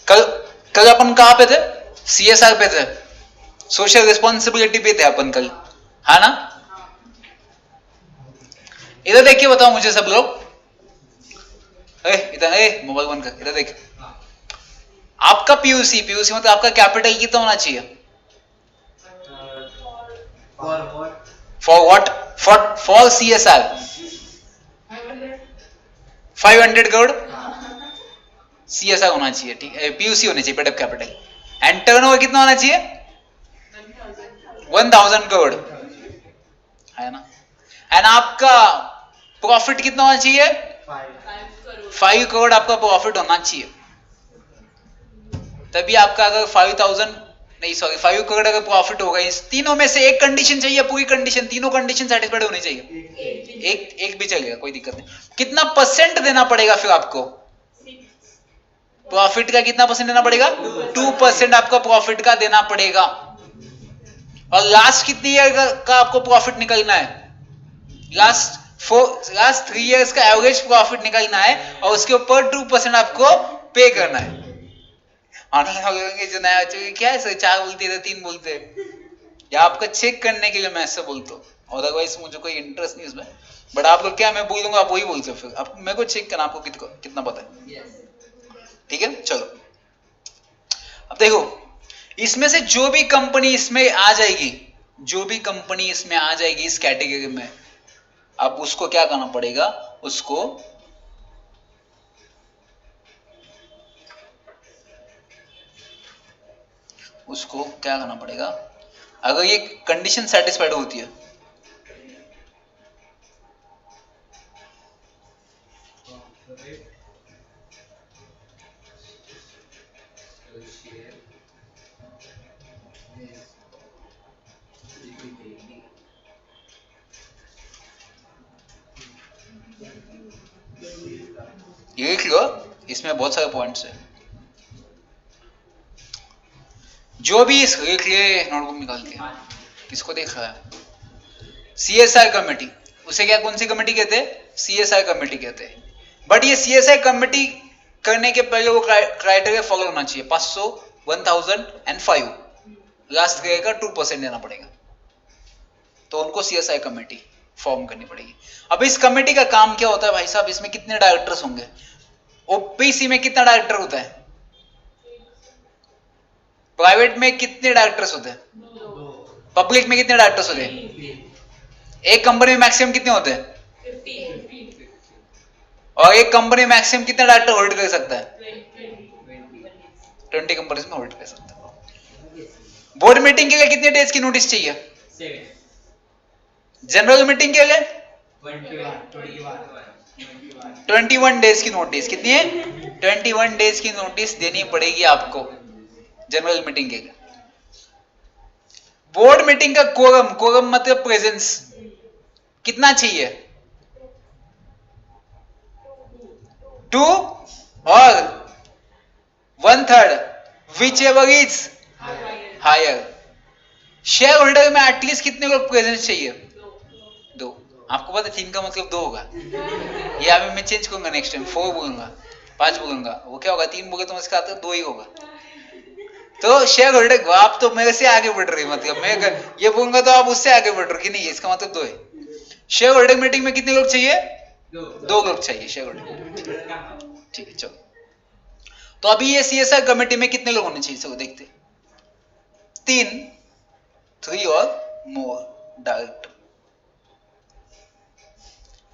कल कल अपन कहाँ पे थे? CSR पे थे, सोशल रिस्पॉन्सिबिलिटी पे थे अपन कल, है ना? इधर देख के बताओ मुझे सब लोग, इधर मोबाइल बंद कर, इधर देख। आपका पीयूसी मतलब आपका कैपिटल कितना होना चाहिए? For what? For CSR 500 crore CSR होना चाहिए, ठीक है, पीयूसी होनी चाहिए, पेड कैपिटल। एंड टर्नओवर कितना होना चाहिए? 1000 करोड़, है ना? एंड आपका प्रॉफिट कितना होना चाहिए? 5 करोड़ आपका प्रॉफिट होना चाहिए। तभी आपका अगर 5 करोड़ अगर प्रॉफिट होगा, इस तीनों में से एक कंडीशन चाहिए, पूरी कंडीशन, तीनों कंडीशन सेटिस्फाइड होनी चाहिए। एक भी चलेगा, कोई दिक्कत नहीं। कितना परसेंट देना पड़ेगा फिर आपको? प्रॉफिट का कितना परसेंट देना पड़ेगा? 2% आपका प्रॉफिट का देना पड़ेगा। और लास्ट कितनी ईयर का आपको प्रॉफिट निकलना है? लास्ट 3 इयर्स का एवरेज प्रॉफिट निकलना है, और उसके ऊपर 2% आपको पे करना है। जो नया क्या है सर, 4 बोलते थे, 3 बोलते, या आपका चेक करने के लिए मैं ऐसा बोलता हूँ, अदरवाइज मुझे कोई इंटरेस्ट नहीं इसमें। बट आप लोग क्या, मैं बोल दूंगा आप वही बोलते हो, फिर आप मेरे को चेक करना आपको कितना पता है। ठीक है, चलो अब देखो, इसमें से जो भी कंपनी इसमें आ जाएगी, जो भी कंपनी इसमें आ जाएगी इस कैटेगरी में, अब उसको क्या करना पड़ेगा? उसको क्या करना पड़ेगा? अगर ये कंडीशन सेटिस्फाइड होती है, ये लिख लो, इसमें बहुत सारे पॉइंट्स है। जो भी इस लिख लिए, नोटबुक निकाल के, इसको देख रहा है CSR कमेटी, उसे क्या, कौन सी कमेटी कहते हैं? CSR कमेटी कहते हैं। बट ये CSR कमेटी करने के पहले वो क्राइटेरिया फॉलो होना चाहिए, 500, 1000 एंड 5, लास्ट का 2% देना पड़ेगा, तो उनको CSR कमेटी फॉर्म करनी पड़ेगी। अब इस कमेटी का काम क्या होता है भाई साहब? इसमें कितने डायरेक्टर्स होंगे? OPC में कितना डायरेक्टर होता है? प्राइवेट में कितने डायरेक्टर्स होते हैं? पब्लिक में कितने डायरेक्टर्स होते हैं? एक कंपनी में मैक्सिमम कितने होते हैं? 50। और एक कंपनी मैक्सिमम कितने डायरेक्टर होल्ड कर सकता है? 20 कंपनीज में होल्ड कर सकता है। बोर्ड मीटिंग के लिए कितने डेज की नोटिस चाहिए? जनरल मीटिंग के लिए 21 डेज की नोटिस। कितनी है? 21 डेज की नोटिस देनी पड़ेगी आपको जनरल मीटिंग के लिए। बोर्ड मीटिंग का कोरम मतलब प्रेजेंस कितना चाहिए? 2 और 1/3 whichever is higher. Shareholder में एटलीस्ट कितने लोग प्रेजेंस चाहिए? 2। आपको पता है 3 का मतलब 2 होगा। ये अभी मैं चेंज करूंगा, नेक्स्ट टाइम 4 बोलूंगा, 5 बोलूंगा, वो क्या होगा? 3 बोले तो इसका आता 2 ही होगा। तो शेयर होल्डर, आप तो मेरे से आगे बढ़ रही, मतलब मैं ये बोलूंगा तो आप उससे आगे बढ़ रहे कि नहीं, इसका मतलब 2 है। शेयर होल्डर मीटिंग में कितने लोग चाहिए? 2 लोग चाहिए शेयर होल्डर। ठीक है, चलो तो अभी ये CSR कमेटी में कितने लोग होने चाहिए, सब देखते। 3 और मोर डायरेक्टर।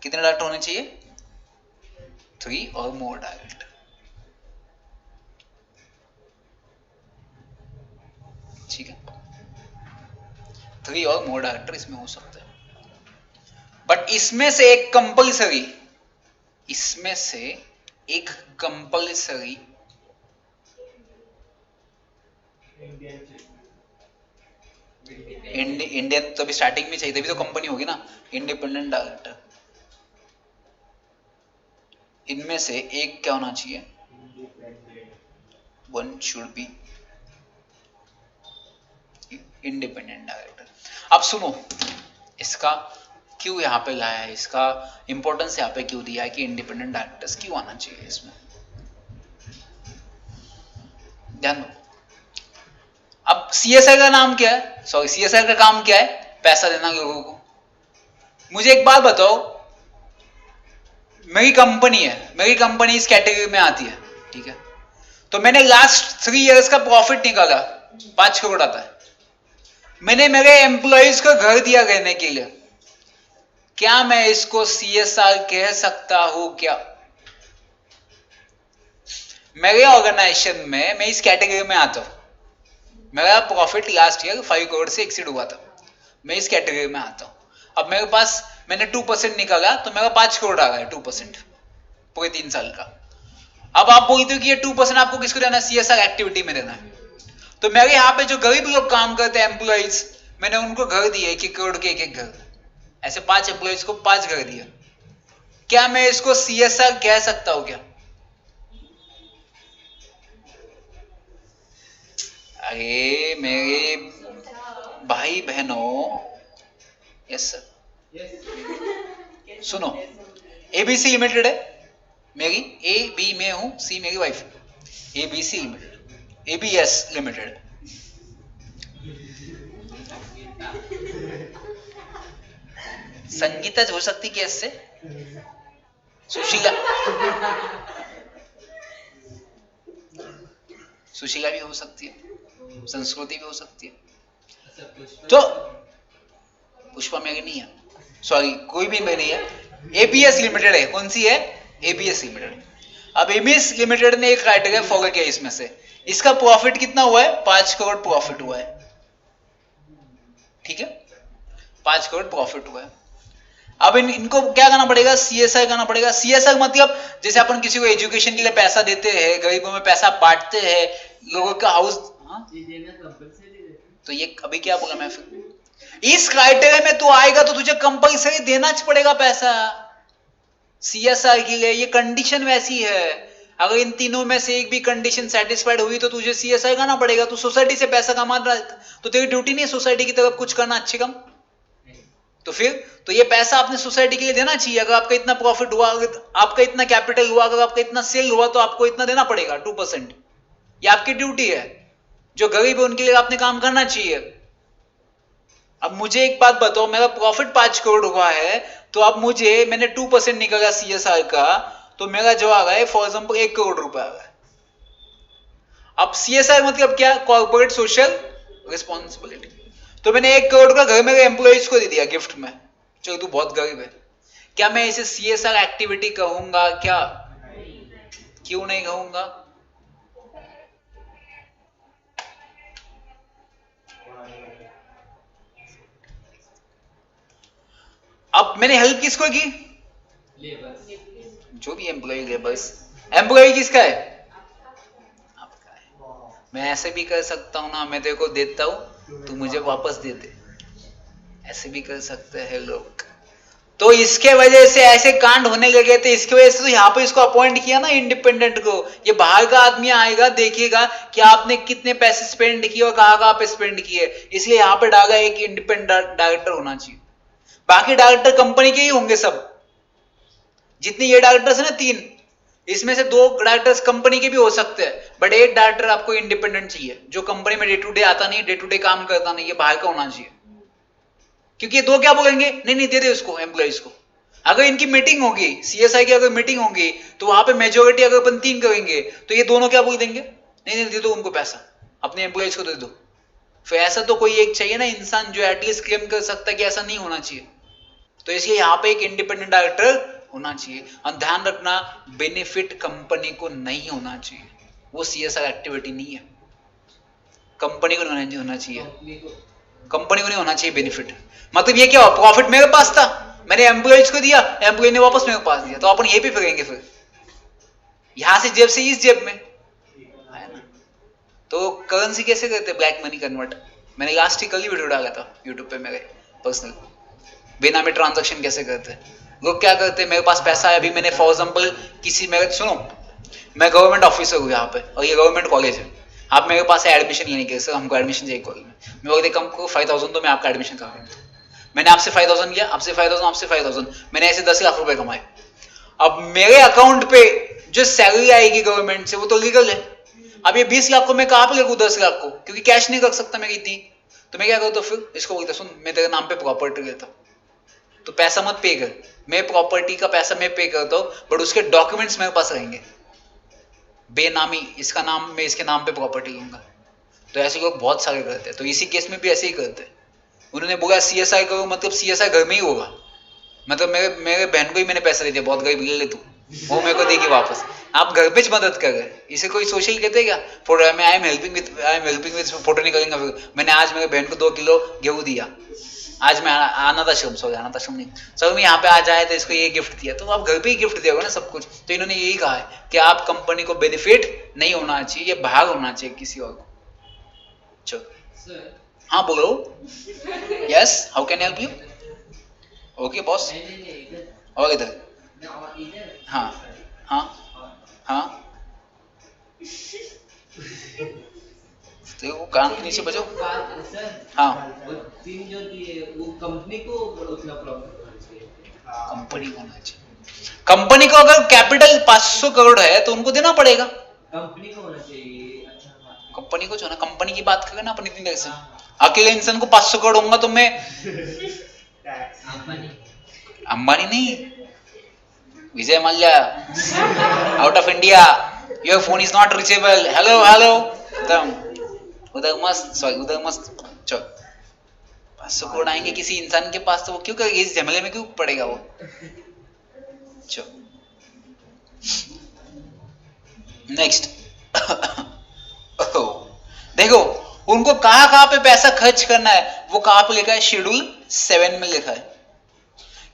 कितने डायरेक्टर होने चाहिए? 3 और मोर डायरेक्टर। ठीक है, 3 और मोर डायरेक्टर इसमें हो सकते हैं। बट इसमें से एक कंपलसरी, इंडियन तो अभी स्टार्टिंग में चाहिए, तभी तो कंपनी होगी ना। इंडिपेंडेंट डायरेक्टर, इनमें से एक क्या होना चाहिए? One should be independent director. अब सुनो, इसका क्यों यहाँ पे लाया है, इसका इंपॉर्टेंस यहाँ पे क्यों दिया है कि इंडिपेंडेंट डायरेक्टर्स क्यों आना चाहिए इसमें। ध्यान दो। अब सीएसआर का नाम क्या है, सॉरी सीएसआर का काम क्या है, पैसा देना लोगों को। मुझे एक बात बताओ, मेरी कंपनी है, मेरी कंपनी इस कैटेगरी में आती है, ठीक है, तो मैंने लास्ट 3 इयर्स का प्रॉफिट निकाला 5 करोड़ आता है। मैंने मेरे एम्प्लॉइज को घर दिया रहने के लिए, क्या मैं इसको सीएसआर कह सकता हूं क्या? मेरे ऑर्गेनाइजेशन में मैं इस कैटेगरी में आता हूं, मेरा प्रॉफिट लास्ट ईयर 5 करोड़ से एक्सीड हुआ था, मैं इस कैटेगरी में आता हूं। अब मेरे पास मैंने 2% निकाला तो मेरा 5 करोड़ आ रहा है, 2% पूरे 3 साल का। अब आप बोलते हो कि ये 2% आपको किसको देना है, सीएसआर एक्टिविटी में देना है। तो मेरे यहाँ पे जो गरीब लोग काम करते हैं एम्प्लॉइज, मैंने उनको घर दिए 1 करोड़ के 1 घर, ऐसे 5 एम्प्लॉइज को 5 घर दिया। क्या मैं इसको सीएसआर कह सकता हूं क्या? अरे मेरे भाई बहनों, यस सर, सुनो, एबीसी लिमिटेड है मेरी, ए बी में हूं, सी मेरी wife, ABC limited, ABS limited. Sangeeta हो सकती कैसे, सुशीला, सुशीला भी हो सकती है, संस्कृति भी हो सकती है। तो पुष्पा मेरी नहीं है, सॉरी कोई भी मेरी है, एबीएस लिमिटेड है। कौन सी है? ABS limited. अब एबीएस लिमिटेड ने एक क्राइटेरिया फॉलो किया इसमें से, इसका प्रॉफिट कितना हुआ है? 5 करोड़ प्रॉफिट हुआ है, ठीक है, 5 करोड़ प्रॉफिट हुआ है। अब इनको क्या करना पड़ेगा? सीएसआर करना पड़ेगा। सीएसआर मतलब जैसे अपन किसी को एजुकेशन के लिए पैसा देते हैं, गरीबों में पैसा बांटते हैं, लोगों का हाउस, तो ये अभी क्या बोला मैं, फिर इस क्राइटेरिया में तू आएगा तो तुझे कंपल्सरी देना पड़ेगा पैसा सीएसआर के लिए। ये कंडीशन वैसी है, अगर इन तीनों में से एक भी कंडीशन सेटिस्फाइड हुई तो तुझे सीएसआर करना पड़ेगा। तू सोसाइटी से पैसा कमा रहा है तो तेरी ड्यूटी नहीं है सोसाइटी की तरफ कुछ करना अच्छे कम, तो फिर तो ये पैसा आपने सोसाइटी के लिए देना चाहिए। अगर आपका इतना प्रॉफिट हुआ, आपका इतना कैपिटल हुआ, अगर आपका इतना सेल हुआ तो आपको इतना देना पड़ेगा 2%। ये आपकी ड्यूटी है, जो गरीब है उनके लिए आपने काम करना चाहिए। अब मुझे एक बात बताओ, मेरा प्रॉफिट 5 करोड़ हुआ है, तो अब मुझे, मैंने 2% निकाला सीएसआर का, तो मेरा जो आ रहा है फॉर एग्जाम्पल 1 करोड़ रुपए आ रहा है। अब सीएसआर मतलब क्या? Corporate social responsibility. तो मैंने 1 करोड़ का घर मेरे एम्प्लॉइज को दे दिया गिफ्ट में, चलो तू बहुत गरीब है, क्या मैं इसे सीएसआर एक्टिविटी कहूंगा क्या? क्यों नहीं कहूंगा? अब मैंने हेल्प किसको की? जो भी एम्प्लॉय, लेबर्स। एम्प्लॉय किसका है? आपका है। मैं ऐसे भी कर सकता हूं ना, मैं तेरे को देता हूं तू मुझे वापस दे दे, ऐसे भी कर सकते हैं लोग। तो इसके वजह से ऐसे कांड होने लगे थे, इसकी वजह से तो यहाँ पे इसको अपॉइंट किया ना इंडिपेंडेंट को। ये बाहर का आदमी आएगा, देखेगा कि आपने कितने पैसे स्पेंड किए और कहाँ पे स्पेंड किए, इसलिए यहाँ पे डाला एक इंडिपेंडेंट डायरेक्टर होना चाहिए। बाकी डायरेक्टर कंपनी के ही होंगे सब, जितने ये डायरेक्टर्स है ना 3, इसमें से 2 डायरेक्टर्स कंपनी के भी हो सकते हैं, बट एक डायरेक्टर आपको इंडिपेंडेंट चाहिए, जो कंपनी में डे टू डे आता नहीं, डे टू डे काम करता नहीं, ये बाहर का होना चाहिए। क्योंकि ये 2 क्या बोलेंगे, नहीं नहीं दे दे उसको, एम्प्लॉइज को। अगर इनकी मीटिंग होगी, सीएसआई की अगर मीटिंग होगी, तो वहां पे मेजोरिटी अगर अपन 3 करेंगे, तो ये दोनों क्या बोल देंगे, नहीं नहीं दे दो उनको पैसा, अपने एम्प्लॉइज को दे दो। फिर ऐसा तो कोई एक चाहिए ना इंसान जो एटलीस्ट क्लेम कर सकता है कि ऐसा नहीं होना चाहिए। तो इसलिए यहाँ पे एक इंडिपेंडेंट डायरेक्टर होना चाहिए। और ध्यान रखना, बेनिफिट कंपनी को नहीं होना चाहिए, वो सीएसआर एक्टिविटी नहीं है, कंपनी को नहीं होना चाहिए, कंपनी को नहीं होना चाहिए बेनिफिट। मतलब ये क्या, प्रॉफिट मेरे पास था, मैंने एम्प्लॉइज को दिया, एम्प्लॉय ने वापस मेरे पास दिया, तो अपन ये भी फिरेंगे फिर यहां से जेब से इस जेब में, है ना। तो करेंसी कैसे करते, ब्लैक मनी कन्वर्ट, मैंने लास्ट ही कल ही वीडियो डाला था यूट्यूब पे मेरे पर्सनल, बिना में ट्रांजैक्शन कैसे करते हैं। लोग क्या करते हैं, मेरे पास पैसा है, अभी मैंने फॉर एग्जाम्पल किसी, मेरे सुनो, मैं गवर्नमेंट ऑफिसर हूँ यहाँ पे और ये गवर्नमेंट कॉलेज है, आप मेरे पास है एडमिशन लेने के, सर हमको एडमिशन चाहिए कॉलेज में, मैं बोलते हमको 5000 तो मैं आपका एडमिशन करूँगा। मैंने आपसे 5000 लिया, आपसे 5000, आपसे 5000, मैंने ऐसे 10 लाख रुपए कमाए। अब मेरे अकाउंट पे जो सैलरी आएगी गवर्नमेंट से वो तो लीगल है, अब ये 20 लाख को मैं कहां पे लगू 10 लाख को, क्योंकि कैश नहीं रख सकता मैं इतनी, तो मैं क्या करता हूँ फिर इसको बोलता सुन मैं तेरे नाम पे प्रॉपर्टी लेता हूँ, तो पैसा मत पे कर, मैं प्रॉपर्टी का पैसा मैं पे करता हूँ बट उसके डॉक्यूमेंट्स मेरे पास रहेंगे, बेनामी इसका नाम मैं इसके नाम पे प्रॉपर्टी लूंगा। तो ऐसे लोग बहुत सारे करते हैं, तो इसी केस में भी ऐसे ही करते हैं। उन्होंने बोला CSI करो, मतलब CSI घर में ही होगा, मतलब मेरे बहन को ही मैंने पैसा दे दिया, बहुत गरीब ले तू, वो मेरे को देगी वापस, आप घर पे मदद कर रहे, इसे कोई सोशल कहते हैं क्या? फोटो में I am helping with photo निकालेंगे, मैंने आज मेरे बहन को 2 किलो गेहूं दिया, आज मैं अनाथ आश्रम, सॉरी अनाथ आश्रम नहीं, सर मैं यहाँ पे आ जाए तो इसको ये गिफ्ट दिया, तो आप घर पे ही गिफ्ट दोगे ना सब कुछ। तो इन्होंने यही कहा है कि आप कंपनी को बेनिफिट नहीं होना चाहिए, ये भाग होना चाहिए किसी और को। चलो हाँ बोलो, yes how can help you, okay boss, और इधर हाँ हाँ हाँ, तो वो कान के नीचे बजो, हाँ जो दिए वो कंपनी को उतना प्रॉफिट, कंपनी को होना चाहिए, कंपनी को अगर कैपिटल 500 करोड़ है तो उनको देना पड़ेगा, कंपनी को होना चाहिए। अच्छा कंपनी को जो ना, कंपनी की बात करें ना अपन इतनी देर से, अकेले इंसान को 500 करोड़ होगा तो मैं अंबानी नहीं, Vijay Mallya out of India, your phone is not reachable, hello hello, उधर मस्त, सॉरी उधर मस्त, चलो 500 करोड़ आएंगे किसी इंसान के पास तो वो क्यों करेगा, इस झमेले में क्यों पड़ेगा वो। चलो नेक्स्ट देखो उनको कहां पे पैसा खर्च करना है, वो कहां पे लिखा है, शेड्यूल 7 में लिखा है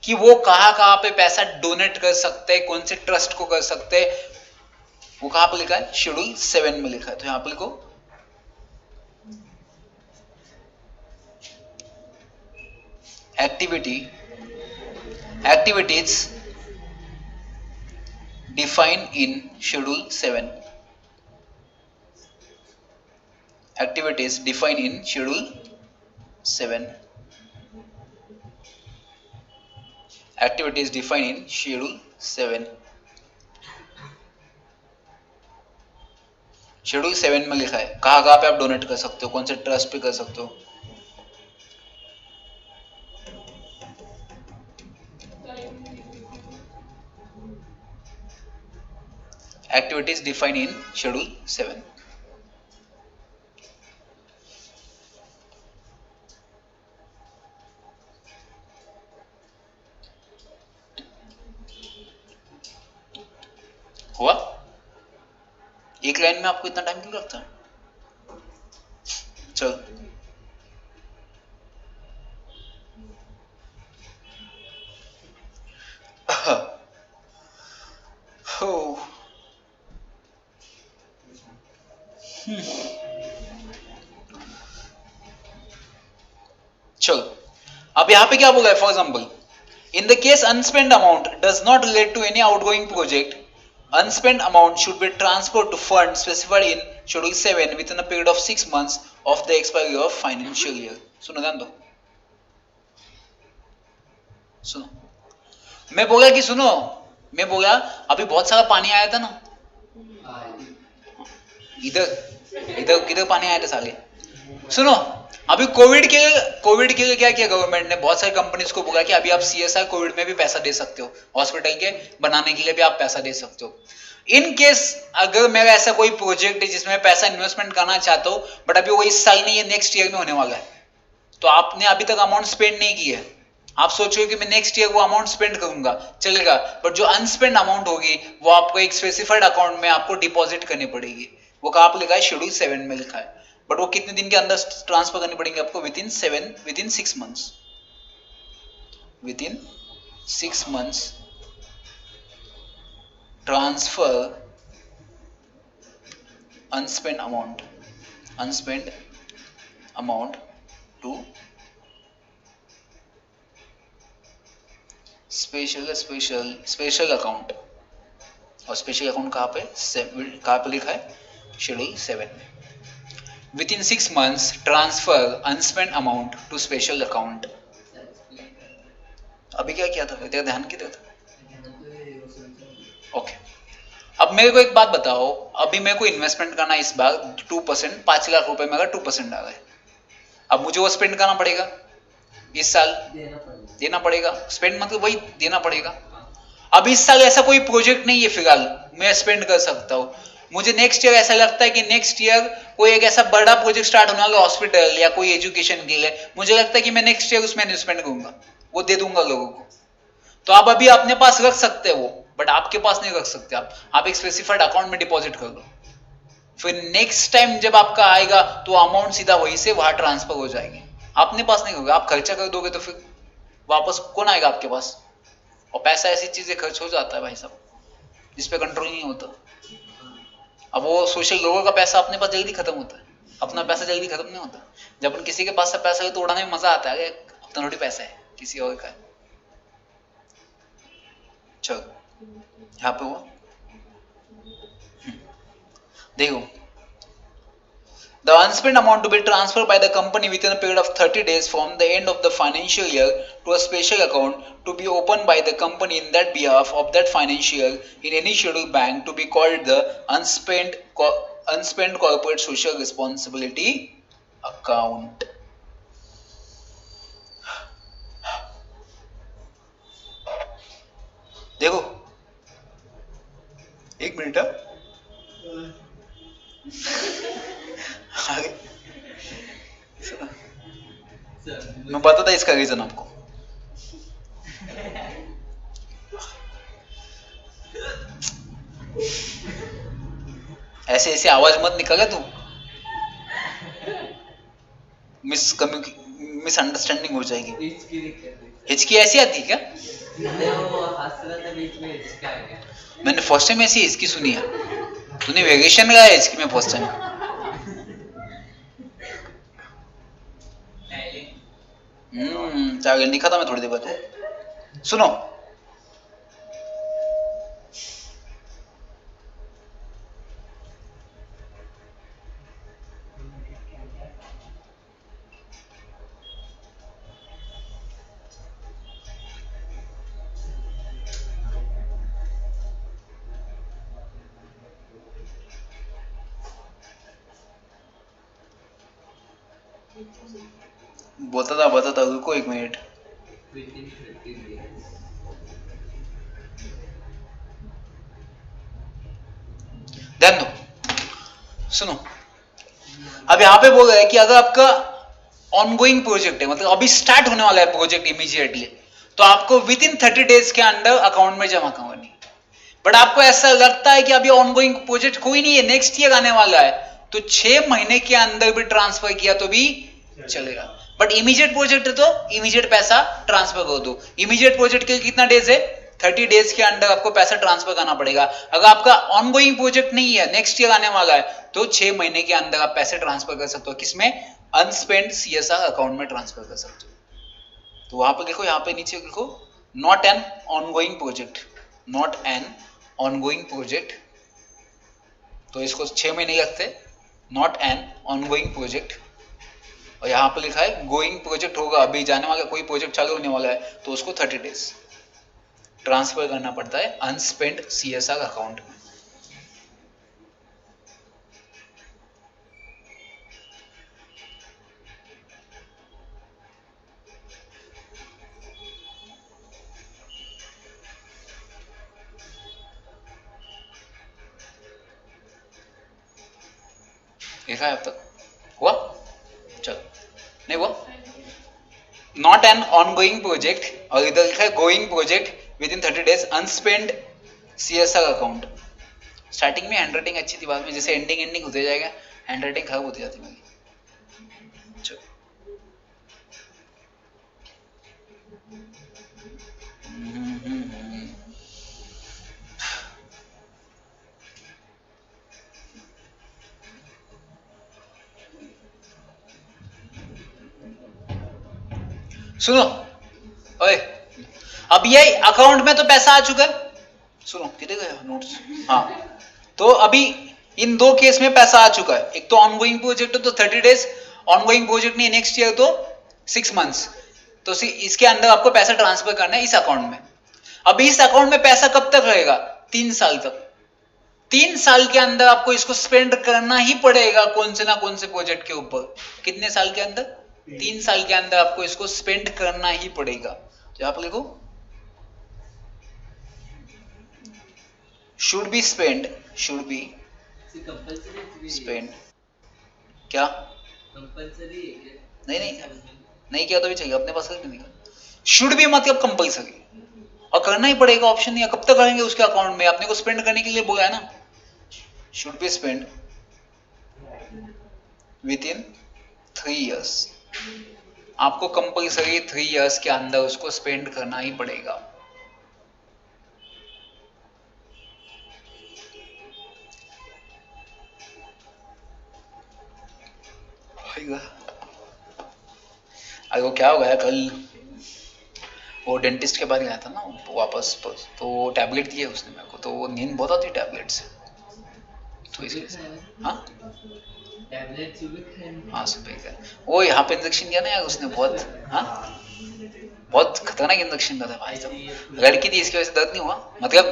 कि वो कहां पे पैसा डोनेट कर सकते हैं, कौन से ट्रस्ट को कर सकते हैं, वो कहां पे लिखा है, शेड्यूल 7 में लिखा है। तो यहां पे लिखो activities defined in schedule 7, activities defined in schedule 7, activities defined in schedule 7, schedule 7 में लिखा है कहां पे आप डोनेट कर सकते हो, कौन से ट्रस्ट पे कर सकते हो। Activities defined in schedule 7, हुआ एक लाइन में आपको इतना टाइम क्यों लगता है। चलो चलो अब यहां पे क्या बोला है, for example in the case unspent amount does not relate to any outgoing project, unspent amount should be transferred to fund specified in schedule 7 within a period of 6 months of the expiry of financial year। सुनो ध्यान दो, सुनो मैं बोला कि सुनो, मैं बोला अभी बहुत सारा पानी आया था ना, इधर इधर किधर पानी आया था साले, सुनो अभी कोविड के लिए क्या किया गवर्नमेंट ने, बहुत सारी कंपनीज को बोला कि अभी आप CSR कोविड में भी पैसा दे सकते हो, हॉस्पिटल के बनाने के लिए भी आप पैसा दे सकते हो। इन केस अगर मेरा ऐसा कोई प्रोजेक्ट है जिसमें पैसा इन्वेस्टमेंट करना चाहता हूं बट अभी वो इस साल नहीं है, नेक्स्ट ईयर में होने वाला है, तो आपने अभी तक अमाउंट स्पेंड नहीं की है, आप सोचोगे कि मैं नेक्स्ट ईयर वो अमाउंट स्पेंड करूंगा, चलेगा, बट जो अनस्पेंड अमाउंट होगी वो आपको एक स्पेसिफाइड अकाउंट में आपको डिपॉजिट करनी पड़ेगी, वो कहां पे लिखा है, शेड्यूल 7 में लिखा है, बट वो कितने दिन के अंदर ट्रांसफर करनी पड़ेंगे आपको, within 6 months, within 6 months transfer unspent amount to special account, और स्पेशल अकाउंट कहां पे लिखा है, शेड्यूल 7 में, within 6 months transfer unspent amount to special account. अभी क्या किया था, तेरा ध्यान किधर था, ओके अब मेरे को एक बात बताओ, अभी मेरे को इन्वेस्टमेंट करना इस बार 2%, 5 लाख रुपए में अगर 2% आ गए, अब मुझे वो स्पेंड करना पड़ेगा इस साल, देना पड़ेगा। स्पेंड मतलब वही देना पड़ेगा। अब इस साल ऐसा कोई प्रोजेक्ट नहीं है फिलहाल मैं स्पेंड कर सकता हूँ। मुझे नेक्स्ट ईयर ऐसा लगता है कि नेक्स्ट ईयर कोई एक ऐसा बड़ा प्रोजेक्ट स्टार्ट होने वाला, हॉस्पिटल या कोई एजुकेशन के लिए, मुझे लगता है कि मैं नेक्स्ट ईयर उसमें इन्वेस्टमेंट करूंगा, वो दे दूंगा लोगों को। तो आप अभी अपने पास रख सकते हो वो, बट आपके पास नहीं रख सकते। आप एक स्पेसिफाइड अकाउंट में डिपॉजिट कर दो, फिर नेक्स्ट टाइम जब आपका आएगा तो अमाउंट सीधा वहीं से वहां ट्रांसफर हो जाएगी, अपने पास नहीं होगा। आप खर्चा कर दोगे तो फिर वापस कौन आएगा आपके पास? और पैसा ऐसी चीजें खर्च हो जाता है भाई साहब जिस पे कंट्रोल नहीं होता। अब वो सोशल लोगों का पैसा अपने पास जल्दी खत्म होता है, अपना पैसा जल्दी खत्म नहीं होता। जब अपन किसी के पास से पैसा है तो उड़ाने में मजा आता है, अपना थोड़ी पैसा है किसी और का है। चलो यहाँ पे वो देखो, the unspent amount to be transferred by the company within a period of 30 days from the end of the financial year to a special account to be opened by the company in that behalf of that financial year in any scheduled bank to be called the unspent corporate social responsibility account. देखो एक minute मैं बताता इसका reason आपको। ऐसे ऐसे आवाज मत निकाले तू, मिसअंडरस्टैंडिंग हो जाएगी। हिचकी ऐसी आती क्या? मैंने फर्स्ट टाइम ऐसी हिचकी सुनी है। तूने वेरिएशन लगाया हिचकी में फर्स्ट टाइम? चाहे लिखा था मैं थोड़ी देर बाद। सुनो, बताता रुको एक मिनट। ध्यान दो, सुनो। अब यहाँ पे बोल रहा है कि अगर आपका ऑनगोइंग प्रोजेक्ट है, मतलब अभी स्टार्ट होने वाला है प्रोजेक्ट इमीडिएटली, तो आपको विद इन 30 डेज के अंदर अकाउंट में जमा करवानी। बट आपको ऐसा लगता है कि अभी ऑनगोइंग प्रोजेक्ट कोई नहीं है, नेक्स्ट ईयर आने वाला है, तो 6 महीने के अंदर भी ट्रांसफर किया तो भी चलेगा। बट इमीडिएट प्रोजेक्ट है तो इमीडिएट पैसा ट्रांसफर कर दो। इमीडिएट प्रोजेक्ट के कितना डेज है? 30 डेज के अंदर आपको पैसा ट्रांसफर करना पड़ेगा। अगर आपका ऑनगोइंग प्रोजेक्ट नहीं है, नेक्स्ट ईयर आने वाला है, तो 6 महीने के अंदर आप पैसे ट्रांसफर कर सकते हो। किसमें? अनस्पेंड CSR अकाउंट में ट्रांसफर कर सकते हो। तो वहां पर देखो, यहाँ पे नीचे देखो, not an ongoing project, not an ongoing project, तो इसको 6 महीने लगते, नॉट एन ऑनगोइंग प्रोजेक्ट। और यहाँ पे लिखा है गोइंग प्रोजेक्ट होगा, अभी जाने वाला कोई प्रोजेक्ट चालू होने वाला है, तो उसको 30 डेज ट्रांसफर करना पड़ता है अनस्पेंड CSR अकाउंट में। लिखा है अब तक? हुआ? चलो, नहीं हुआ? नॉट एन ऑनगोइंग प्रोजेक्ट, और इधर लिखा है going project within 30 days unspent CSR account. Starting में हैंडराइटिंग अच्छी थी, बाद में जैसे एंडिंग होते जाएगा हैंडराइटिंग खराब होती जाती मेरी। चलो, सुनो, ओए, अब ये अकाउंट में तो पैसा आ चुका है। सुनो, किधर गया नोट्स? हाँ, तो अभी इन दो केस में पैसा आ चुका है। एक तो ऑनगोइंग प्रोजेक्ट है तो 30 डेज, ऑनगोइंग प्रोजेक्ट नहीं नेक्स्ट ईयर तो 6 मंथ्स। तो इसके अंदर आपको पैसा ट्रांसफर करना है इस अकाउंट में। अब इस अकाउंट में पैसा कब तक रहेगा? 3 साल तक। 3 साल के अंदर आपको इसको स्पेंड करना ही पड़ेगा कौन से ना कौन से प्रोजेक्ट के ऊपर। कितने साल के अंदर? 3 साल के अंदर आपको इसको स्पेंड करना ही पड़ेगा। तो आप लिखो should be spend, should be spend. क्या कंपल्सरी है क्या? नहीं किया तो भी चाहिए, अपने पास नहीं। शुड बी मतलब कंपल्सरी, और करना ही पड़ेगा, ऑप्शन नहीं है। कब तक करेंगे उसके अकाउंट में? आपने को स्पेंड करने के लिए बोला है ना। Should be spend with in 3 years। आपको कंपल्सरी 3 years के अंदर उसको स्पेंड करना ही पड़ेगा। अरे वो क्या हो गया, कल वो डेंटिस्ट के पास गया था ना वापस, तो टैबलेट दिए उसने मेरे को, तो वो नींद बहुत आती है टैबलेट से, तो इसलिए। हाँ हाँ सुबह का वो यहाँ पे इंजेक्शन किया ना यार उसने, बहुत बहुत खतरनाक इंजेक्शन था भाई साहब। लड़की थी इसकी वजह से दर्द नहीं हुआ, मतलब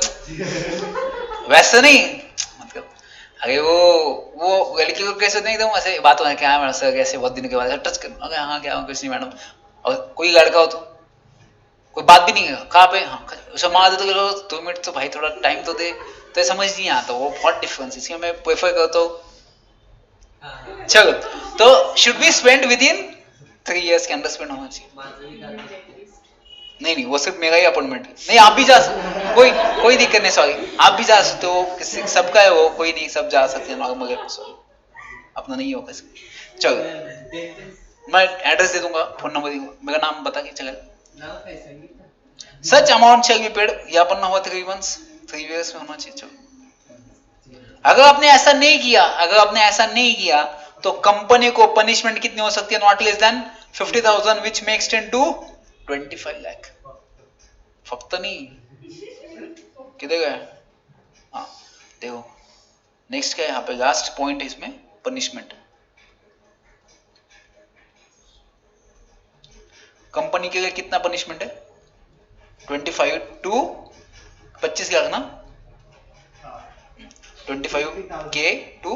वैसे नहीं, मतलब अरे वो लड़की को कैसे नहीं एकदम ऐसे बात हो क्या है मैडम सर कैसे बहुत दिनों के बाद टच कर, अरे हाँ क्या कुछ नहीं मैडम। और कोई लड़का हो तो कोई बात भी नहीं है, कहाँ पे हाँ उसे मार दे तो 2 मिनट तो भाई थोड़ा टाइम तो दे, तो समझ नहीं आता, वो बहुत डिफरेंस, इसलिए मैं प्रेफर करता हूँ। चलो तो should be spend with in 3 years के अंदर स्पेंड होना चाहिए। नहीं वो सिर्फ मेरा ही अपॉइंटमेंट, नहीं आप भी जा सकते, कोई दिक्कत नहीं, सॉरी आप भी जा सकते हो, किसी सबका है वो, कोई नहीं सब जा सकते हैं नॉर्मल, सॉरी अपना नहीं होगा इसमें। चलो मैं एड्रेस दे दूंगा, फोन नंबर दूंगा, मेरा नाम बता के चलेगा। Such amount shall be paid, यहाँ पर ना हुआ 3 months 3 years में होना चाहिए। चलो अगर आपने ऐसा नहीं किया तो कंपनी को पनिशमेंट कितनी हो सकती है? Not less than 50,000 which may extend to 25 lakh. फक्त नहीं कितने गए? हाँ देखो नेक्स्ट क्या है यहाँ पे, लास्ट पॉइंट है इसमें, पनिशमेंट। कंपनी के लिए कितना पनिशमेंट है? 25 टू 25 लाख ना, 25K to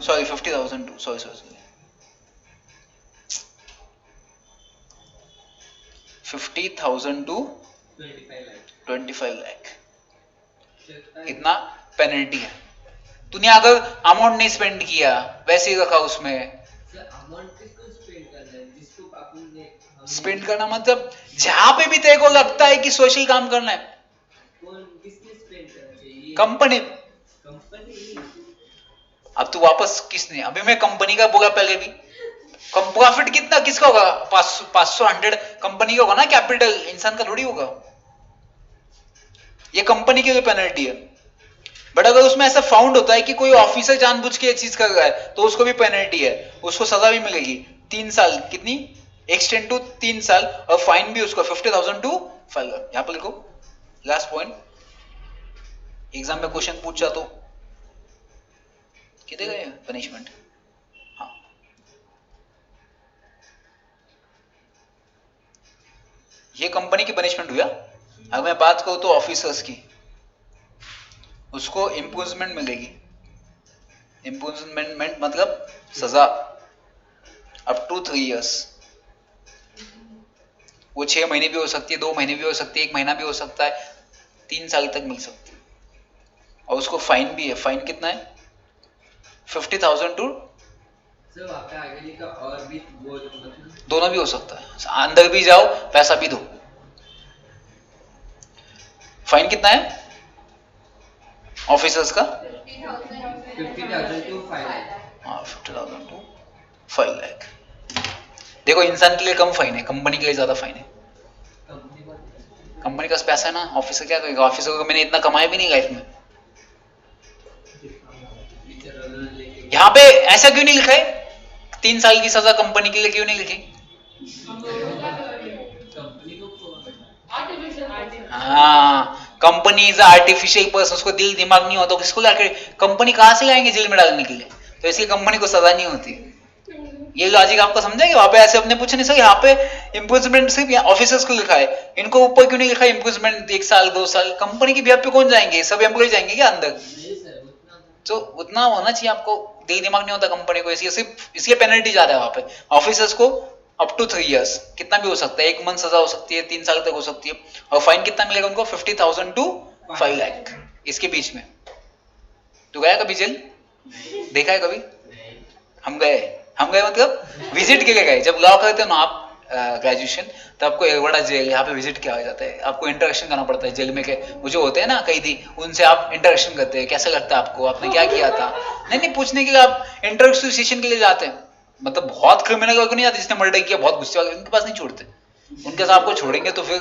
sorry 50,000 to sorry 50,000 to 25 lakh इतना पेनल्टी है। तूने अगर अमाउंट नहीं स्पेंड किया वैसे ही रखा उसमें, स्पेंड करना मतलब जहां पे भी तेरे को लगता है कि सोशल काम करना है, कंपनी। अब तू वापस किसने, अभी मैं कंपनी का बोला पहले भी, प्रॉफिट कितना किसका होगा? 500 100 कंपनी का होगा ना, कैपिटल इंसान का थोड़ी होगा। ये कंपनी के लिए पेनल्टी है। बट अगर उसमें ऐसा फाउंड होता है कि कोई ऑफिसर जानबूझ के ये चीज कर रहा है तो उसको भी पेनल्टी है, उसको सजा भी मिलेगी 3 साल, कितनी एक्सटेंड टू 3 साल, और फाइन भी उसको 50,000 टू 5 लाख। यहां पर लिखो लास्ट पॉइंट, एग्जाम में क्वेश्चन पूछा तो कितने गए पनिशमेंट। हाँ ये कंपनी की पनिशमेंट हुआ। अगर मैं बात करूं तो ऑफिसर्स की, उसको इम्प्रूवमेंट मिलेगी। इम्प्रूवमेंट मतलब सजा अप टू 3 years। वो 6 महीने भी हो सकती है, 2 महीने भी हो सकती है, 1 महीना भी हो सकता है, 3 साल तक मिल सकती है। और उसको फाइन भी है। फाइन कितना है? 50,000 टू दोनों भी हो सकता है, अंदर भी जाओ पैसा भी दो। फाइन कितना है ऑफिसर्स का? 50,000 टू 5 लाख। हाँ 50,000 टू 5 लाख। देखो इंसान के लिए कम फाइन है, कंपनी के लिए ज्यादा फाइन है। कंपनी का पैसा है ना, ऑफिसर क्या करेगा? ऑफिसर को मैंने इतना कमाया भी नहीं लाइफ में। यहाँ पे ऐसा क्यों नहीं लिखा है 3 साल की सजा कंपनी के लिए, क्यों नहीं लिखी? हाँ कंपनी इज आर्टिफिशियल पर्सन, उसको दिल दिमाग नहीं होता, किसको लाके कंपनी कहां से लाएंगे जेल में डालने के लिए? तो इसलिए कंपनी को सजा नहीं होती। ये लॉजिक आपको समझेंगे? वहां पे ऐसे अपने पूछ नहीं सकते। यहाँ पे इम्प्रूवमेंट सिर्फ ऑफिसर्स को लिखा है, इनको ऊपर क्यों नहीं लिखा इम्प्रूवमेंट 1 साल 2 साल? कंपनी की बिहार पे कौन जाएंगे? सब एम्प्लॉय जाएंगे क्या अंदर? तो उतना होना चाहिए आपको, दिल दिमाग नहीं होता कंपनी को, इसलिए पेनल्टी ज्यादा है वहां पे। ऑफिसर्स को अप टू 3 years, कितना भी हो सकता है, 1 month सजा हो सकती है, 3 साल तक हो सकती है। और फाइन कितना मिलेगा उनको? 50,000 to 5 lakh, इसके बीच में। तो गया कभी जेल? देखा है कभी? हम गए मतलब विजिट के लिए गए। जब लॉ करते हो ना आप ग्रेजुएशन, तो आपको एक बड़ा जेल यहाँ पे विजिट किया जाता है, आपको इंटरेक्शन करना पड़ता है जेल में के वो जो होते हैं ना कैदी, उनसे आप इंटरेक्शन करते हैं, कैसा लगता है आपको, आपने क्या किया था, नहीं पूछने के लिए आप इंटरेक्शन सेशन के लिए जाते हैं। मतलब बहुत क्रिमिनल को नहीं जाते जिसने मर्डर किया, बहुत गुस्से वाले उनके पास नहीं छोड़ते, उनके साथ आपको छोड़ेंगे तो फिर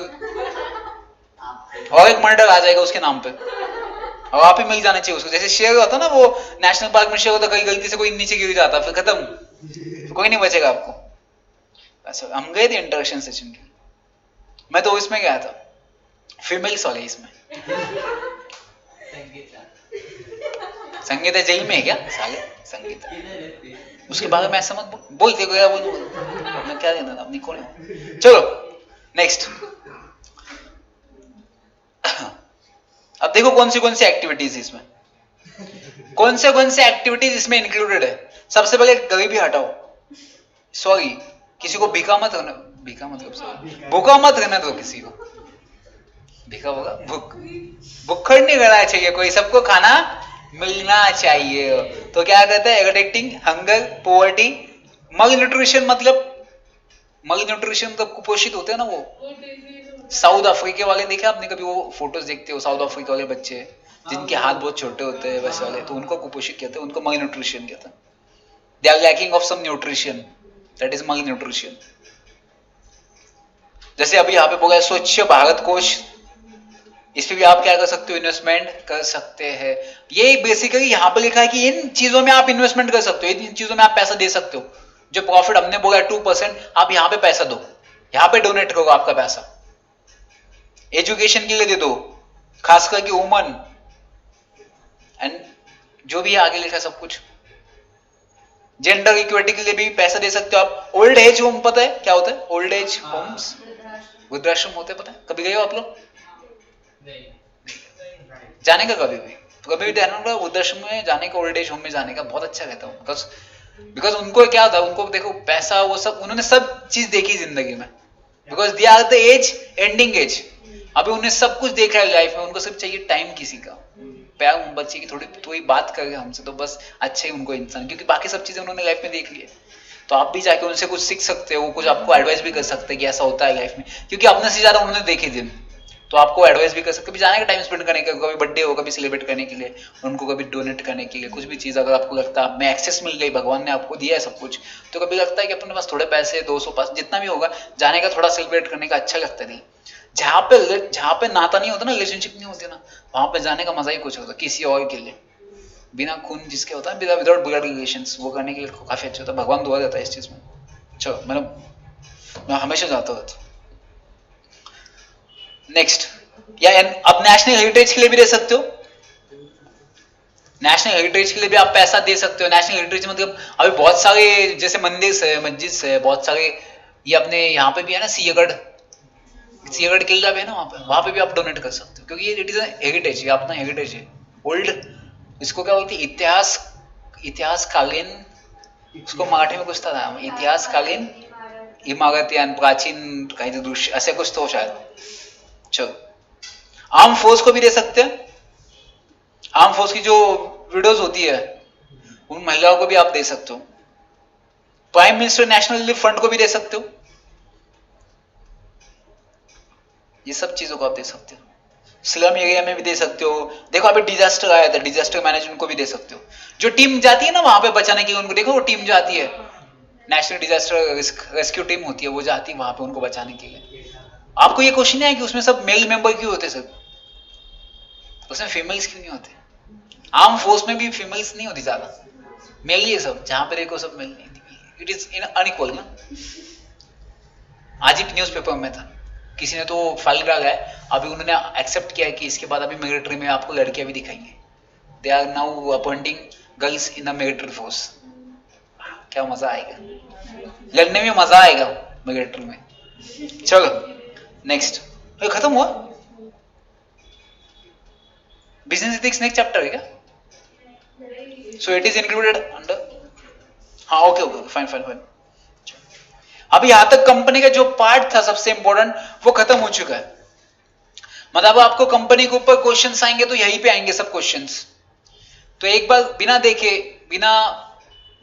और एक मर्डर आ जाएगा उसके नाम पे, और आप ही मिल जाना चाहिए उसको। जैसे शेर होता ना, वो नेशनल पार्क में शेर होता, कहीं गलती से कोई नीचे गिर जाता, फिर खत्म, कोई नहीं बचेगा आपको। अच्छा, हम गए थे इंटरेक्शन सेशन के, मैं तो इसमें गया था, फीमेल्स वाले इसमें। संगीता जेल में है क्या साले? संगीता उसके बारे में ऐसा मत बोलते गया, मैं क्या देना था अपनी कौन। चलो नेक्स्ट, अब देखो कौन सी एक्टिविटीज इसमें, कौन से एक्टिविटीज इसमें इंक्लूडेड है। सबसे पहले गरीबी हटाओ, सॉरी किसी को भूखा मत रहना दो, किसी को भूखा होगा, भुक्खड़ नहीं रहना चाहिए कोई, सबको खाना मिलना चाहिए। तो क्या कहते हैं, एडिक्टिंग हंगर पॉवर्टी। मल न्यूट्रिशन मतलब कुपोषित होते हैं ना वो, साउथ अफ्रीका वाले देखे आपने कभी, वो फोटोज देखते हो साउथ अफ्रीका वाले बच्चे जिनके हाथ बहुत छोटे होते हैं वैसे वाले, तो उनको कुपोषित कहते हैं, उनको मल न्यूट्रिशन कहते हैं। They are lacking of some nutrition, that is malnutrition. जैसे अभी यहाँ पे बोला स्वच्छ भारत कोष, इस पे भी आप क्या कर सकते हो, इन्वेस्टमेंट कर सकते हैं। ये बेसिकली यहाँ पे लिखा है कि इन चीजों में आप इन्वेस्टमेंट कर सकते हो, इन चीजों में आप पैसा दे सकते हो। जो प्रॉफिट हमने बोला 2%, आप यहाँ पे पैसा दो, यहाँ पे डोनेट करो आपका पैसा, एजुकेशन के लिए दे दो, खास करके वुमन एंड जो भी आगे लिखा सब कुछ। जेंडर इक्विटी के लिए भी पैसा दे सकते हो आप। ओल्ड एज होम पता है क्या होता है? ओल्ड एज होम्स, वृद्धाश्रम होते हैं, पता है? कभी गए हो आप लोग? जाने का कभी भी वृद्धाश्रम में जाने का, ओल्ड एज होम में जाने का बहुत अच्छा रहता है, बिकॉज उनको क्या होता है, उनको देखो पैसा वो सब, उन्होंने सब चीज देखी जिंदगी में, because they are the age ending age. अभी उन्हें सब कुछ देखा है लाइफ में, उनको सिर्फ चाहिए टाइम किसी का, प्यार बच्चे की थोड़ी बात करे हमसे तो बस अच्छा ही उनको इंसान, क्योंकि बाकी सब चीजें उन्होंने लाइफ में देख ली है। तो आप भी जाके उनसे कुछ सीख सकते हो, कुछ आपको एडवाइस भी कर सकते हैं कि ऐसा होता है लाइफ में, क्योंकि अपने से ज्यादा उन्होंने देखे दिन, तो आपको एडवाइस भी कर सकते। कभी जाने का टाइम स्पेंड करने का, कभी बर्थडे हो, कभी सेलिब्रेट करने के लिए, उनको कभी डोनेट करने के लिए, कुछ भी चीज अगर आपको लगता है आप में एक्सेस मिल गई, भगवान ने आपको दिया है सब कुछ, तो कभी लगता है कि अपने पास थोड़े पैसे 200 पास जितना भी होगा, जाने का थोड़ा सेलिब्रेट करने का अच्छा लगता नहीं। जहाँ पे नाता नहीं होता ना, रिलेशनशिप नहीं होती ना, वहां पे जाने का मजा ही कुछ होता, किसी और के लिए, बिना खून जिसके होता है, विदाउट ब्लड रिलेशंस, वो करने के लिए काफी अच्छा होता है, भगवान दुआ देता है इस चीज में। चलो मैं हमेशा जाता हूँ। नेक्स्ट, या अब नेशनल हेरिटेज के लिए भी दे सकते हो, नेशनल हेरिटेज के लिए भी आप पैसा दे सकते हो। नेशनल हेरिटेज मतलब अभी बहुत सारे जैसे मंदिर है, मस्जिद है, बहुत सारे, ये अपने यहाँ पे भी है ना, सिंहगढ़ किला भी है ना, वहां पे भी आप डोनेट कर सकते हो, क्योंकि ये इट इज हेरिटेज, ये अपना हेरिटेज है, ओल्ड, इसको क्या बोलते हैं, इतिहासकालीन, उसको मराठी में कुछ था, इतिहासकालीन इमारत या प्राचीन काही दृश्य, ऐसे कुछ तो शायद। चलो, आर्म फोर्स को भी दे सकते हैं, आर्म फोर्स की जो विडोज होती है उन महिलाओं को भी आप दे सकते हो। Prime minister national relief fund को भी दे सकते हो, ये सब चीजों को आप दे सकते हो। स्लम एरिया में भी दे सकते हो। देखो अभी डिजास्टर आया था, डिजास्टर मैनेजमेंट को भी दे सकते हो। जो टीम जाती है ना वहां पे बचाने के लिए, उनको देखो वो टीम जाती है, नेशनल डिजास्टर रेस्क्यू टीम होती है, वो जाती है वहां पे उनको बचाने के लिए। आपको ये क्वेश्चन है कि उसमें सब मेल मेंबर क्यों होते, सब उसमें फीमेल्स क्यों नहीं होते? आर्म फोर्स में भी फीमेल्स नहीं होती ज्यादा, मेल ही है सब, जहां पे देखो सब मेल नहीं, इट इज अनइक्वल ना। आज ही न्यूज़पेपर में था, किसी ने तो फाइल डाला है, अभी उन्होंने एक्सेप्ट किया है कि इसके बाद अभी मिलिट्री में आपको लड़कियां भी दिखाएंगे, they are now appointing girls in the military force. क्या मजा आएगा, लड़ने में मजा आएगा मिलिट्री में। चलो नेक्स्ट, खत्म हुआ बिजनेस एथिक्स, नेक्स्ट चैप्टर है क्या? So it is included under, हाँ okay okay fine fine fine. अब यहां तक कंपनी का जो पार्ट था सबसे इंपॉर्टेंट वो खत्म हो चुका है। मतलब आपको कंपनी के ऊपर क्वेश्चंस आएंगे तो यहीं पे आएंगे सब क्वेश्चंस। तो एक बार बिना देखे, बिना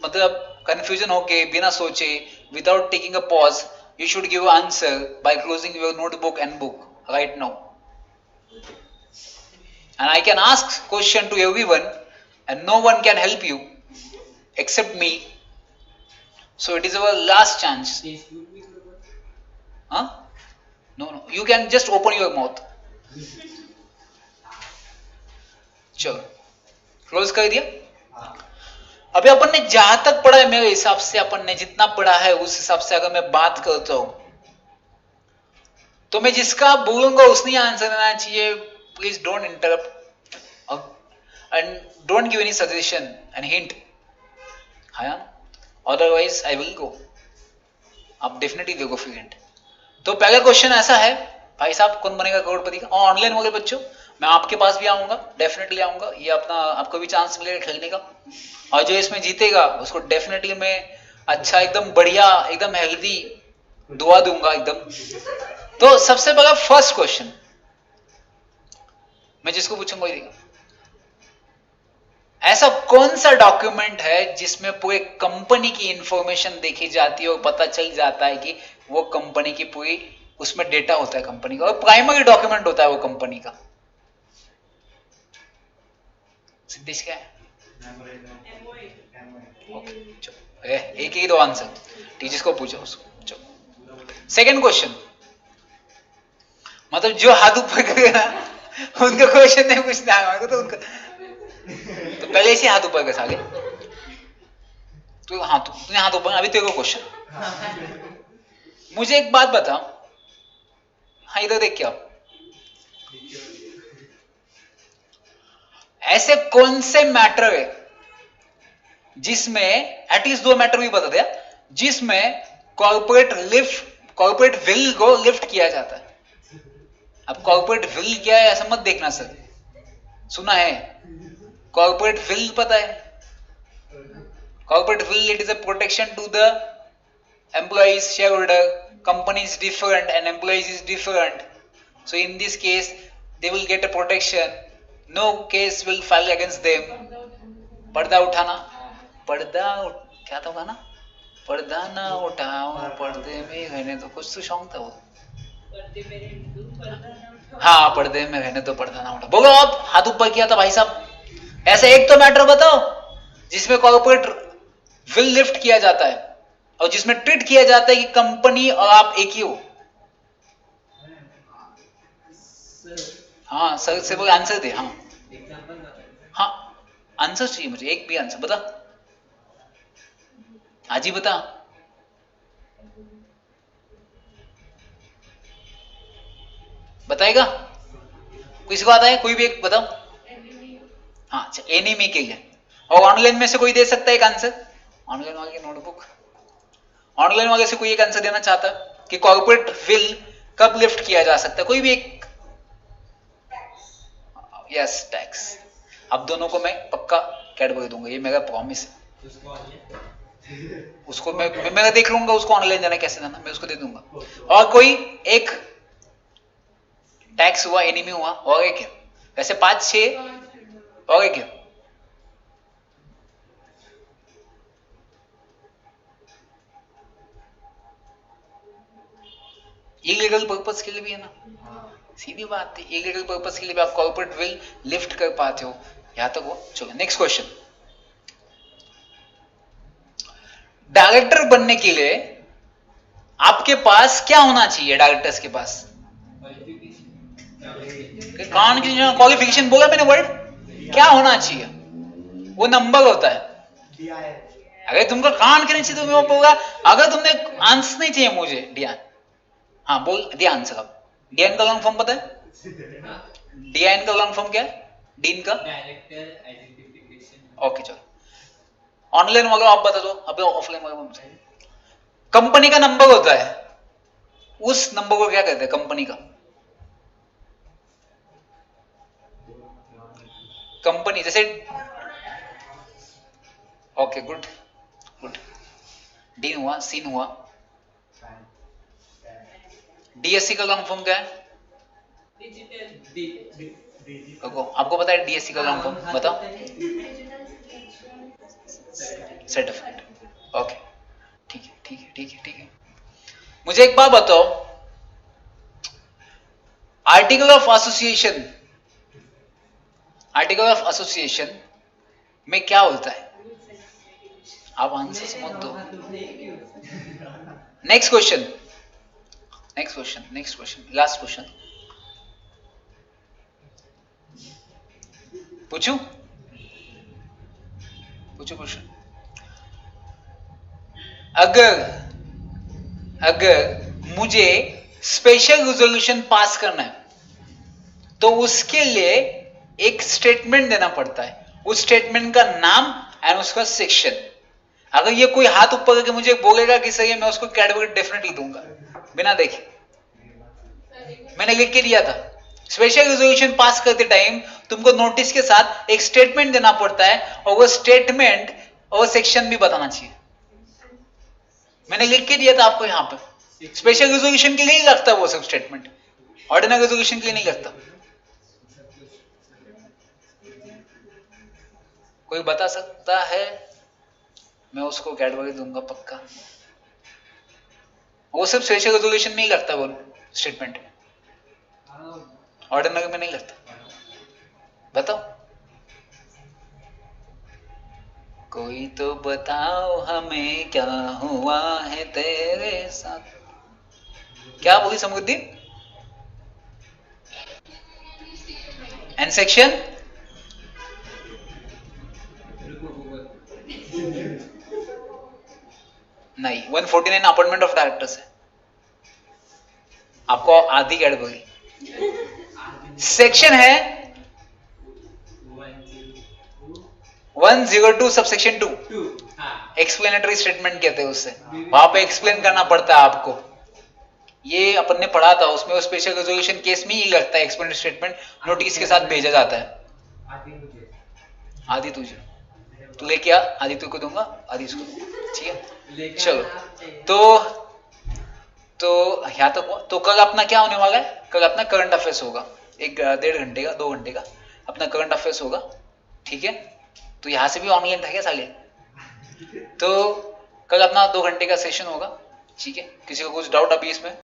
मतलब कंफ्यूजन होके, बिना सोचे, without taking a pause, you should give an answer by closing your notebook and book right now. And I can ask question to everyone and no one can help you except me. So it is our last chance. Huh? No, no. You can just open your mouth. चलो close कर दिया। अभी अपन ने जहां तक पढ़ा है, मेरे हिसाब से अपन ने जितना पढ़ा है उस हिसाब से अगर मैं बात करता हूं तो मैं जिसका बोलूंगा उसने आंसर देना चाहिए। Please don't interrupt and don't give any suggestion and hint, हाँ, अदरवाइज आई विल गो, आप डेफिनेटली देखो फिर हिंट। तो पहला क्वेश्चन ऐसा है, भाई साहब कौन बनेगा करोड़पति का? और ऑनलाइन वाले बच्चों मैं आपके पास भी आऊंगा, डेफिनेटली आऊंगा, ये अपना आपको भी चांस मिलेगा खेलने का। और जो इसमें जीतेगा उसको डेफिनेटली मैं अच्छा एकदम बढ़िया एकदम हेल्दी दुआ दूंगा एकदम। तो सबसे पहला फर्स्ट क्वेश्चन मैं जिसको पूछूंगा वही देगा। ऐसा कौन सा डॉक्यूमेंट है जिसमें पूरे कंपनी की इंफॉर्मेशन देखी जाती है और पता चल जाता है कि वो कंपनी की पूरी उसमें डेटा होता है कंपनी का और प्राइमरी डॉक्यूमेंट होता है वो कंपनी का? सिद्धेश क्या है? एक ही दो आंसर, टीचर्स को पूछो उसको। चलो सेकंड क्वेश्चन, मतलब जो हाथ ऊपर करेगा उनका क्वेश्चन नहीं पूछना है तो उनका तो पहले से हाथ ऊपर कर साले। तो हाँ तूने हाथ ऊपर, अभी तेरे को क्वेश्चन। मुझे एक बात बता, हाँ इधर देख क्या, ऐसे कौन से मैटर है जिसमें एटलीस्ट दो मैटर भी बता दिया जिसमें कॉर्पोरेट विल को लिफ्ट किया जाता है? अब कॉर्पोरेट विल क्या है ऐसा मत देखना सर, सुना है कॉर्पोरेट विल, पता है corporate veil, it is a protection to the employees shareholder, company is different and employees is different, so in this case they will get a protection, no case will file against them. पर्दा उठाना, क्या था गाना, पर्दा ना उठाओ पर्दे में रहने तो, कुछ तो सॉन्ग था वो, हाँ पर्दे में रहने तो पर्दा ना उठाओ। बोलो आप, हाथ ऊपर किया था भाई साहब। ऐसे एक तो मैटर बताओ जिसमें कॉर्पोरेट विल लिफ्ट किया जाता है और जिसमें ट्रीट किया जाता है कि कंपनी और आप एक ही हो। हाँ सर से बोल आंसर दे। हाँ हाँ आंसर चाहिए मुझे, एक भी आंसर बता, आज ही बता। बताएगा किसी को आता है? कोई भी एक बताओ। हाँ अच्छा, एनिमी के लिए। और ऑनलाइन में से कोई दे सकता है एक आंसर? ऑनलाइन वाले की नोटबुक, ऑनलाइन वाले से कोई एक आंसर देना चाहता है कि कॉर्पोरेट विल कब लिफ्ट किया जा सकता है? कोई भी एक। Yes tax. अब दोनों को मैं पक्का कैडबरी दूंगा, ये मेरा प्रॉमिस है। उसको मैं देख लूंगा उसको ऑनलाइन जाना कैसे जाना, मैं उसको दे दूंगा। और कोई एक टैक्स हुआ, एनिमी हुआ, और एक है वैसे 5-6 और एक है। इलीगल पर्पस के लिए भी है ना, सीधी बात है, इलीगल पर्पस के लिए भी आप कॉर्पोरेट विल लिफ्ट कर पाते हो, यहां तक वो। चलो नेक्स्ट क्वेश्चन, डायरेक्टर बनने के लिए आपके पास क्या होना चाहिए? डायरेक्टर्स के पास कौन की क्वालिफिकेशन बोला मैंने वर्ड, क्या होना चाहिए? वो नंबर होता है। अगर तुमको कान के नीचे तुम्हें वो बोला, अगर तुमने आंसर नहीं चाहिए मुझे डियान, हाँ बोल दिया आंसर। अब डीएन का लॉन्ग फॉर्म पता है? डीएन का लॉन्ग फॉर्म क्या है? डीन का डायरेक्टर आइडेंटिफिकेशन। ओके चलो, ऑनलाइन वाला आप बता दो, अब ऑफलाइन वाला बताओ। कंपनी का नंबर होता है, उस नंबर को क्या कहते हैं? कंपनी का, कंपनी जैसे ओके गुड गुड। डीन हुआ, सीन हुआ। डीएससी का लॉन्ग फॉर्म क्या है? आपको पता है डीएससी का लॉन्ग फॉर्म? बताओ। सर्टिफिकेट। ओके ठीक है ठीक है ठीक है ठीक है। मुझे एक बात बताओ, article of association, article of association में क्या होता है? आप आंसर मत दो। Next question, next question, next question, last question पूछूं? पूछो क्वेश्चन। अगर मुझे स्पेशल रेजोल्यूशन पास करना है तो उसके लिए एक स्टेटमेंट देना पड़ता है, उस स्टेटमेंट का नाम एंड उसका सेक्शन। अगर ये कोई हाथ ऊपर करके मुझे बोलेगा कि सही है, मैं उसको कैटेगरी डेफिनेटली दूंगा बिना देखे। मैंने लिख के दिया था, स्पेशल रेजोल्यूशन पास करते टाइम तुमको नोटिस के साथ एक स्टेटमेंट देना पड़ता है और वो स्टेटमेंट और सेक्शन भी बताना चाहिए। मैंने लिख के दिया था आपको यहाँ पे। स्पेशल रेजोल्यूशन के लिए ही लगता है वो सब स्टेटमेंट, ऑर्डिनरी रेजोल्यूशन के लिए नहीं लगता। कोई बता सकता है? मैं उसको कैडबरी दूंगा पक्का। वो सब स्पेशल रेजोल्यूशन में ही लगता है वो स्टेटमेंट, ऑर्डिनरी में नहीं लगता। बताओ, कोई तो बताओ हमें क्या हुआ है तेरे साथ। क्या बोली समुद्दीन? एंड सेक्शन नहीं, 149 अपॉइंटमेंट ऑफ डायरेक्टर्स है। आपको आधी कैटेगरी। सेक्शन है 102 सबसेक्शन 2, एक्सप्लेनेटरी स्टेटमेंट कहते हैं उससे। वहां पे एक्सप्लेन करना पड़ता है आपको। ये अपन ने पढ़ा था, उसमें स्पेशल रेजोल्यूशन केस में ही लगता है एक्सप्लेनेटरी स्टेटमेंट, नोटिस के साथ भेजा जाता है। आधी तुझे, तू लेके आ, आधी तुझको दूंगा, आधी इसको दूंगा, ठीक है? चलो तो यहाँ तक हुआ। तो कल अपना क्या होने वाला है? कल अपना करंट अफेयर्स होगा, 1-1.5 घंटे का, 2 घंटे का अपना करंट अफेयर्स होगा, ठीक है? तो यहाँ से भी ऑनलाइन था क्या साले? तो कल अपना 2 घंटे का सेशन होगा, ठीक है? किसी को कुछ डाउट अभी इसमें?